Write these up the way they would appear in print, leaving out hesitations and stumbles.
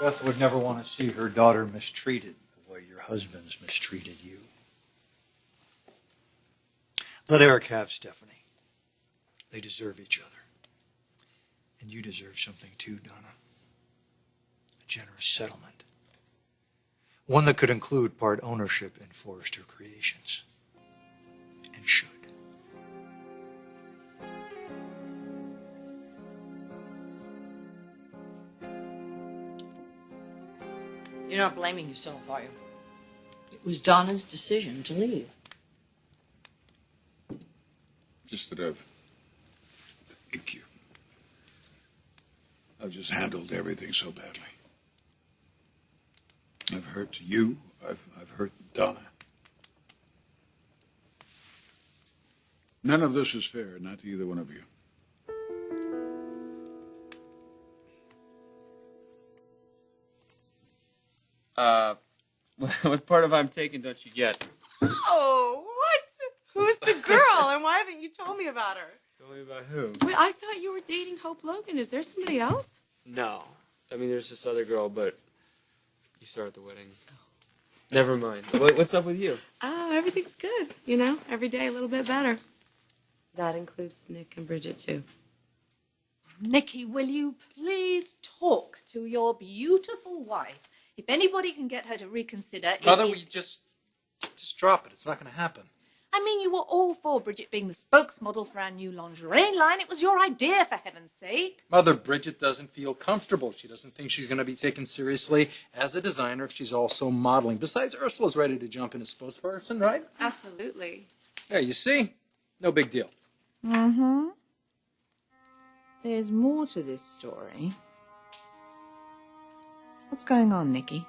Beth would never want to see her daughter mistreated the way your husband's mistreated you. Let Eric have Stephanie. They deserve each other. And you deserve something too, Donna. A generous settlement. One that could include part ownership in Forrester Creations. And should. You're not blaming yourself, are you? It was Donna's decision to leave. Just that thank you. I've just handled everything so badly. I've hurt you. I've hurt Donna. None of this is fair, not to either one of you. What part of I'm taken don't you get? Oh, what? Who's the girl, and why haven't you told me about her? Tell me about who? Wait, I thought you were dating Hope Logan. Is there somebody else? No. I mean, there's this other girl, but you saw her at the wedding. Never mind. What's up with you? Oh, everything's good. You know, every day a little bit better. That includes Nick and Bridget, too. Nikki, will you please talk to your beautiful wife? If anybody can get her to reconsider... Mother, will you just drop it? It's not going to happen. I mean, you were all for Bridget being the spokesmodel for our new lingerie line. It was your idea, for heaven's sake. Mother, Bridget doesn't feel comfortable. She doesn't think she's going to be taken seriously as a designer if she's also modeling. Besides, Ursula's ready to jump in as spokesperson, right? Absolutely. Yeah, you see? No big deal. Mm-hmm. There's more to this story. What's going on, Nikki?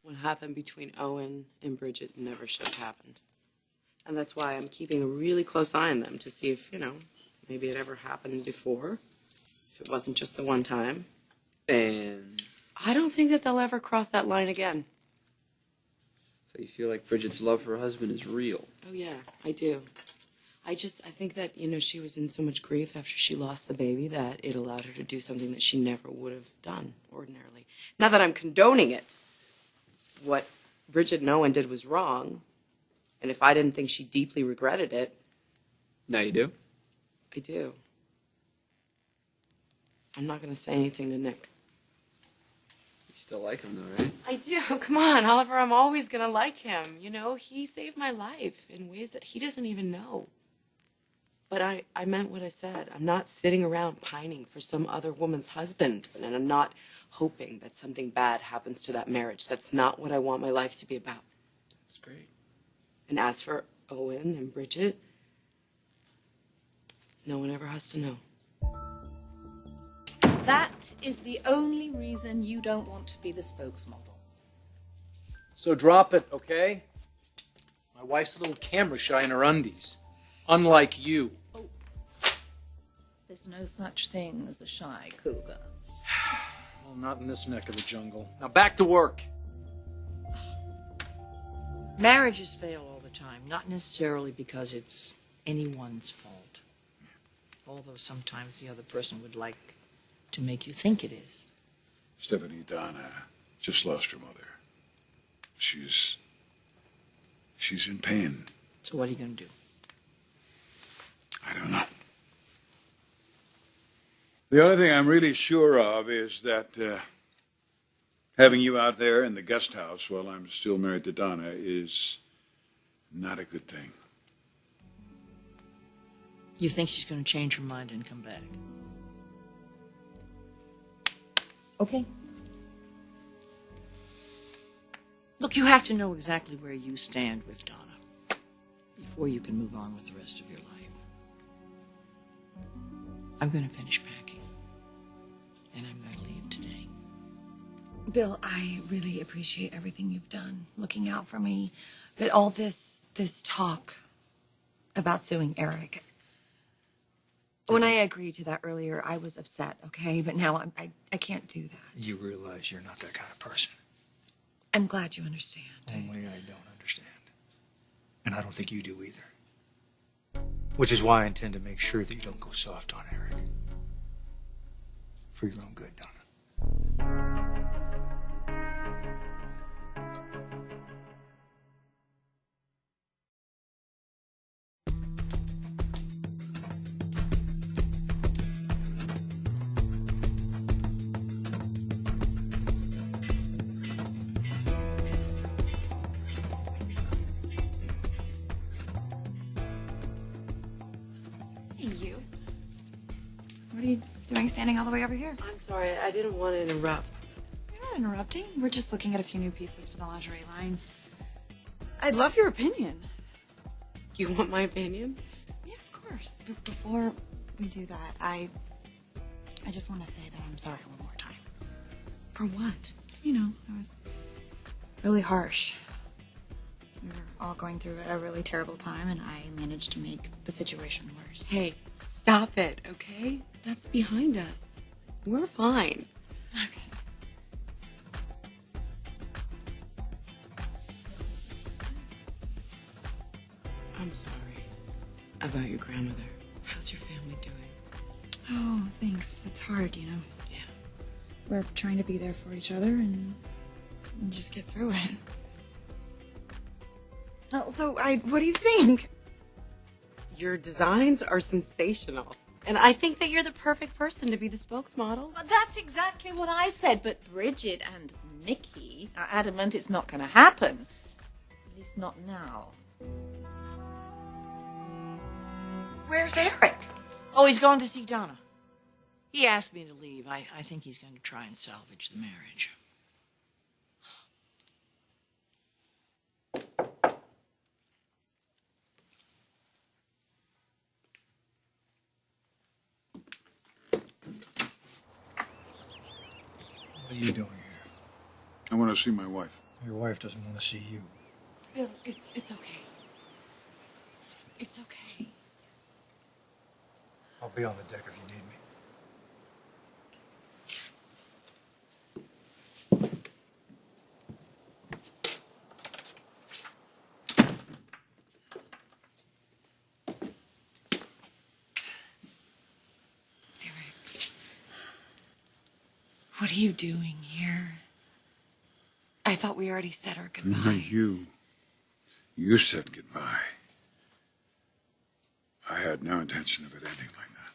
What happened between Owen and Bridget never should have happened. And that's why I'm keeping a really close eye on them to see if, maybe it ever happened before. If it wasn't just the one time. And I don't think that they'll ever cross that line again. so you feel like Bridget's love for her husband is real. Oh, yeah, I do. I think that, she was in so much grief after she lost the baby that it allowed her to do something that she never would have done ordinarily. Not that I'm condoning it. What Bridget and Owen did was wrong. And if I didn't think she deeply regretted it... Now you do? I do. I'm not going to say anything to Nick. You still like him, though, right? I do. Come on, Oliver. I'm always going to like him. He saved my life in ways that he doesn't even know. But I meant what I said. I'm not sitting around pining for some other woman's husband. And I'm not hoping that something bad happens to that marriage. That's not what I want my life to be about. That's great. And as for Owen and Bridget, no one ever has to know. That is the only reason you don't want to be the spokesmodel. So drop it, okay? My wife's a little camera shy in her undies. Unlike you. Oh. There's no such thing as a shy cougar. Well, not in this neck of the jungle. Now back to work. Marriages fail all the time, not necessarily because it's anyone's fault. Although sometimes the other person would like to make you think it is. Stephanie, Donna just lost her mother. She's in pain. So what are you going to do? I don't know. The only thing I'm really sure of is that having you out there in the guest house while I'm still married to Donna is not a good thing. You think she's going to change her mind and come back? Okay. Look, you have to know exactly where you stand with Donna before you can move on with the rest of your life. I'm going to finish packing, and I'm going to leave today. Bill, I really appreciate everything you've done, looking out for me. But all this talk about suing Eric, when I agreed to that earlier, I was upset, okay? But now I can't do that. You realize you're not that kind of person. I'm glad you understand. Only I don't understand. And I don't think you do either. Which is why I intend to make sure that you don't go soft on Eric. For your own good, Donna. You. What are you doing standing all the way over here? I'm sorry, I didn't want to interrupt. You're not interrupting. We're just looking at a few new pieces for the lingerie line. I'd love your opinion. You want my opinion? Yeah, of course. But before we do that, I just want to say that I'm sorry one more time. For what? You know, I was really harsh. We were all going through a really terrible time, and I managed to make the situation worse. Hey, stop it, okay? That's behind us. We're fine. Okay. I'm sorry about your grandmother. How's your family doing? Oh, thanks. It's hard, you know. Yeah. We're trying to be there for each other and just get through it. So, what do you think? Your designs are sensational. And I think that you're the perfect person to be the spokesmodel. Well, that's exactly what I said, but Bridget and Nikki are adamant it's not going to happen. At least not now. Where's Eric? Oh, he's gone to see Donna. He asked me to leave. I think he's going to try and salvage the marriage. What are you doing here? I want to see my wife. Your wife doesn't want to see you. Bill, it's okay. It's okay. I'll be on the deck if you need me. What are you doing here? I thought we already said our goodbyes. No, you said goodbye. I had no intention of it ending like that.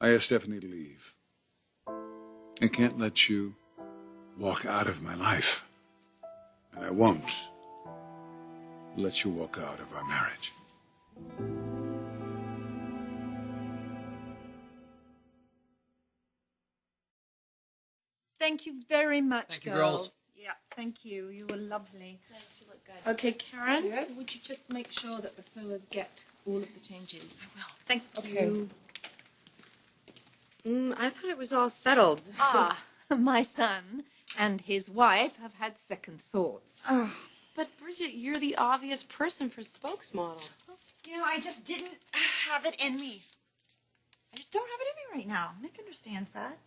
I asked Stephanie to leave. I can't let you walk out of my life. And I won't let you walk out of our marriage. Thank you very much, Thank you, girls. Yeah, thank you. You were lovely. Thanks, you look good. Okay, Karen, Yes? would you just make sure that the sewers get all of the changes? I will. Thank Okay. you. I thought it was all settled. Ah, my son and his wife have had second thoughts. But Bridget, you're the obvious person for spokesmodel. You know, I just didn't have it in me. I just don't have it in me right now. Nick understands that.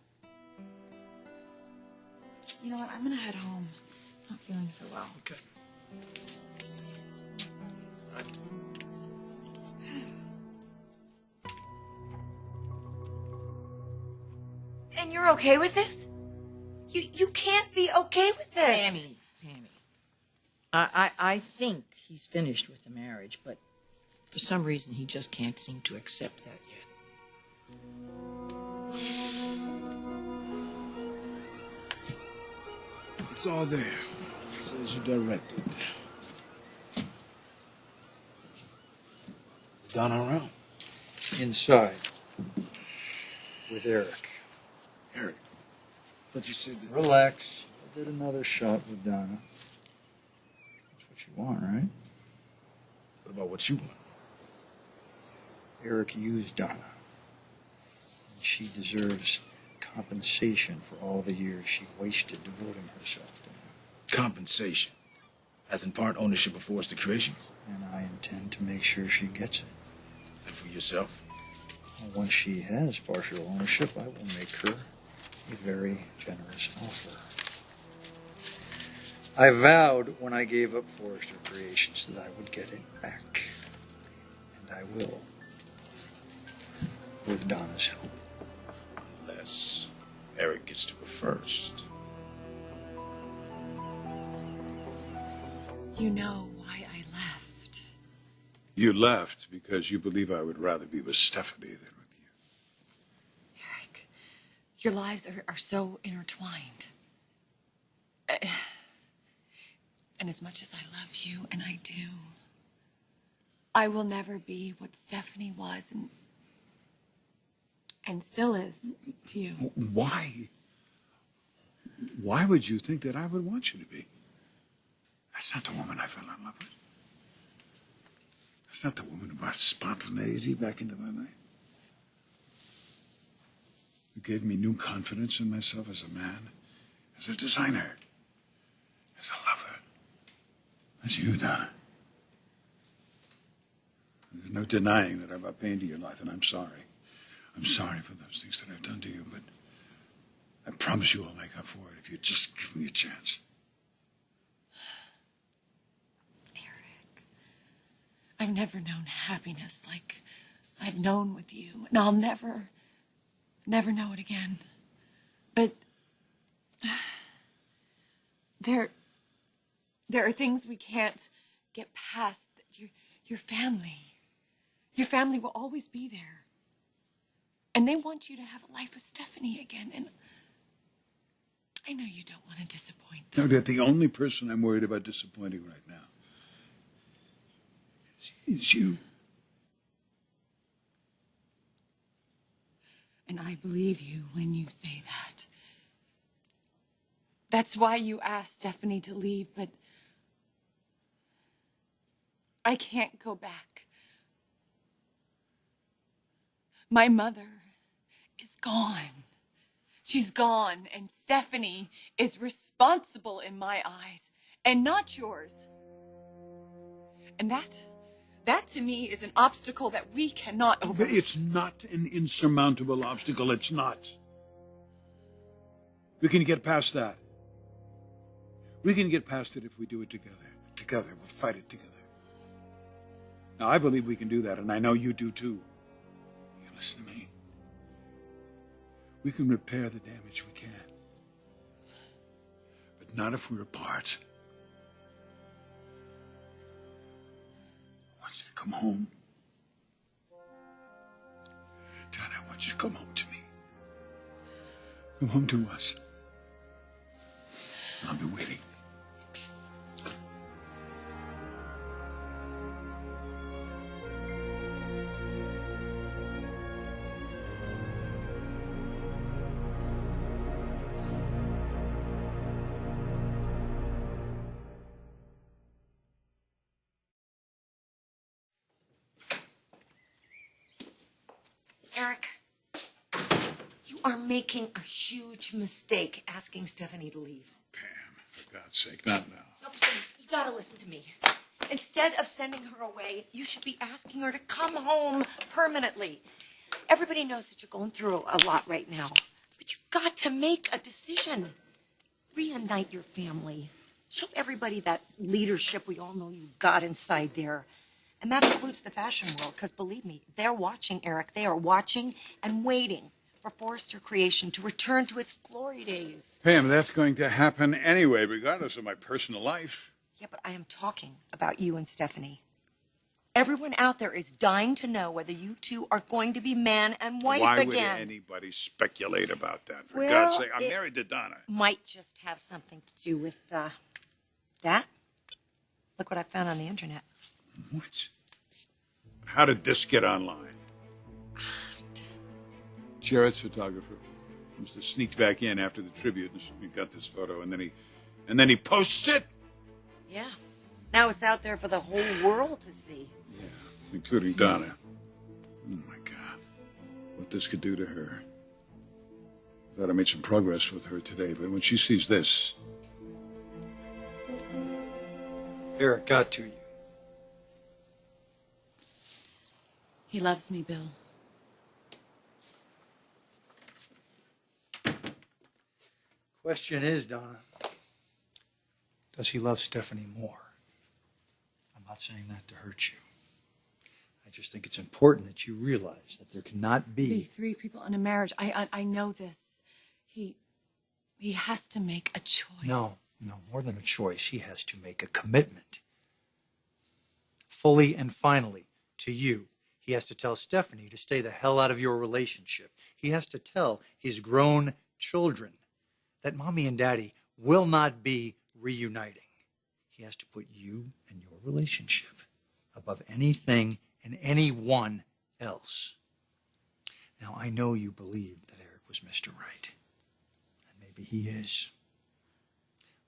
You know what? I'm gonna head home. Not feeling so well. Okay. And you're okay with this? You can't be okay with this. Pammy. I think he's finished with the marriage, but for some reason he just can't seem to accept that yet. It's all there. It's as you directed. Donna around? Inside. With Eric. Eric, thought you said that. Relax. I did another shot with Donna. That's what you want, right? What about what you want? Eric used Donna. And she deserves compensation for all the years she wasted devoting herself to him. Compensation? As in part ownership of forced creation? And I intend to make sure she gets it. And for yourself? Once she has partial ownership, I will make her a very generous offer. I vowed when I gave up Forrester Creations that I would get it back. And I will. With Donna's help. Unless Eric gets to it first. You know why I left. You left because you believe I would rather be with Stephanie than with you. Eric, your lives are so intertwined. And as much as I love you, and I do, I will never be what Stephanie was and still is to you. Why? Why would you think that I would want you to be? That's not the woman I fell in love with. That's not the woman who brought spontaneity back into my life. Who gave me new confidence in myself as a man, as a designer, as a lover. That's you, Donna. There's no denying that I brought pain to your life, and I'm sorry. I'm sorry for those things that I've done to you, but I promise you I'll make up for it if you just give me a chance. Eric, I've never known happiness like I've known with you, and I'll never know it again. But there are things we can't get past. Your family will always be there. And they want you to have a life with Stephanie again. And I know you don't want to disappoint them. No, Dad, the only person I'm worried about disappointing right now is you. And I believe you when you say that. That's why you asked Stephanie to leave, but I can't go back. My mother is gone. She's gone, and Stephanie is responsible in my eyes, and not yours. And that to me is an obstacle that we cannot overcome. It's not an insurmountable obstacle. It's not. We can get past that. We can get past it if we do it together. Together, we'll fight it together. Now, I believe we can do that, and I know you do too. You listen to me. We can repair the damage we can. But not if we're apart. I want you to come home. Dad, I want you to come home to me. Come home to us. I'll be waiting. Eric, you are making a huge mistake asking Stephanie to leave. Pam, for God's sake, not now. No, please, you gotta listen to me. Instead of sending her away, you should be asking her to come home permanently. Everybody knows that you're going through a lot right now, but you've got to make a decision. Reunite your family. Show everybody that leadership we all know you've got inside there. And that includes the fashion world, because believe me, they're watching, Eric. They are watching and waiting for Forrester Creation to return to its glory days. Pam, that's going to happen anyway, regardless of my personal life. Yeah, but I am talking about you and Stephanie. Everyone out there is dying to know whether you two are going to be man and wife Why again. would anybody speculate about that? For Well, God's sake, I'm married to Donna. Might just have something to do with that. Look what I found on the internet. What? How did this get online? Jared's photographer must have sneaked back in after the tribute and got this photo, and then he posts it. Yeah. Now it's out there for the whole world to see. Yeah, including Donna. Oh my God, what this could do to her. I thought I made some progress with her today, but when she sees this, Eric got to you. He loves me, Bill. Question is, Donna, Because he loves Stephanie more. I'm not saying that to hurt you. I just think it's important that you realize that there cannot be three people in a marriage. I know this. He has to make a choice. No, more than a choice. He has to make a commitment. Fully and finally, to you. He has to tell Stephanie to stay the hell out of your relationship. He has to tell his grown children that Mommy and Daddy will not be reuniting. He has to put you and your relationship above anything and anyone else. Now, I know you believed that Eric was Mr. Right. And maybe he is.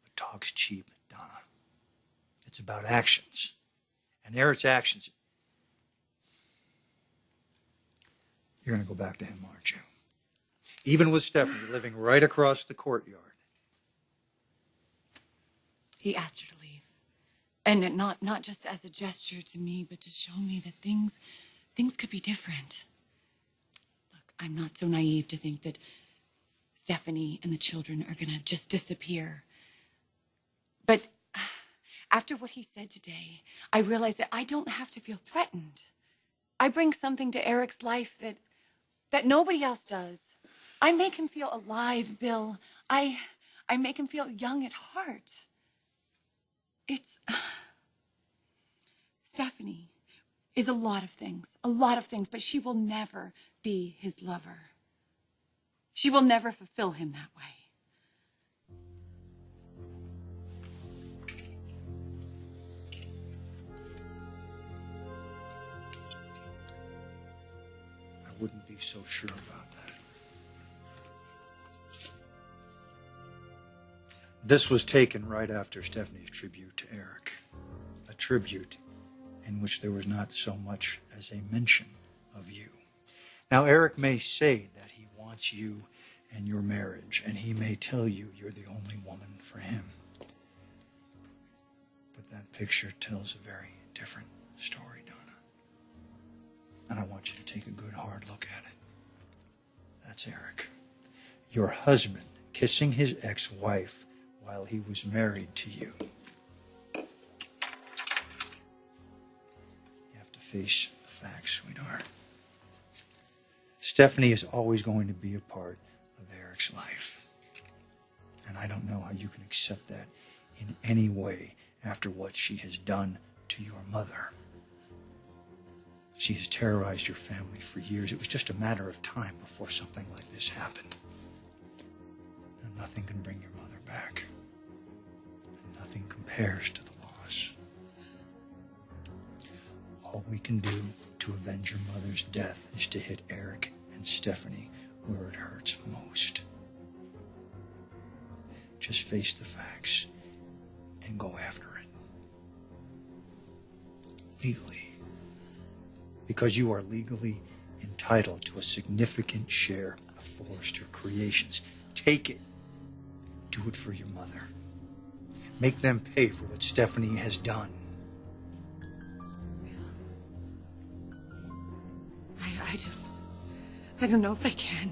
But talk's cheap, Donna. It's about actions. And Eric's actions. You're going to go back to him, aren't you? Even with Stephanie living right across the courtyard. He asked her to leave. And not just as a gesture to me, but to show me that things could be different. Look, I'm not so naive to think that Stephanie and the children are going to just disappear. But after what he said today, I realize that I don't have to feel threatened. I bring something to Eric's life that nobody else does. I make him feel alive, Bill. I make him feel young at heart. Stephanie is a lot of things, but she will never be his lover. She will never fulfill him that way. I wouldn't be so sure about that. This was taken right after Stephanie's tribute to Eric. A tribute in which there was not so much as a mention of you. Now, Eric may say that he wants you and your marriage, and he may tell you you're the only woman for him. But that picture tells a very different story, Donna. And I want you to take a good hard look at it. That's Eric. Your husband kissing his ex-wife while he was married to you. You have to face the facts, sweetheart. Stephanie is always going to be a part of Eric's life. And I don't know how you can accept that in any way after what she has done to your mother. She has terrorized your family for years. It was just a matter of time before something like this happened. And nothing can bring your mother back. And nothing compares to the loss. All we can do to avenge your mother's death is to hit Eric and Stephanie where it hurts most. Just face the facts and go after it. Legally. Because you are legally entitled to a significant share of Forrester Creations. Take it. Do it for your mother. Make them pay for what Stephanie has done. I don't know if I can.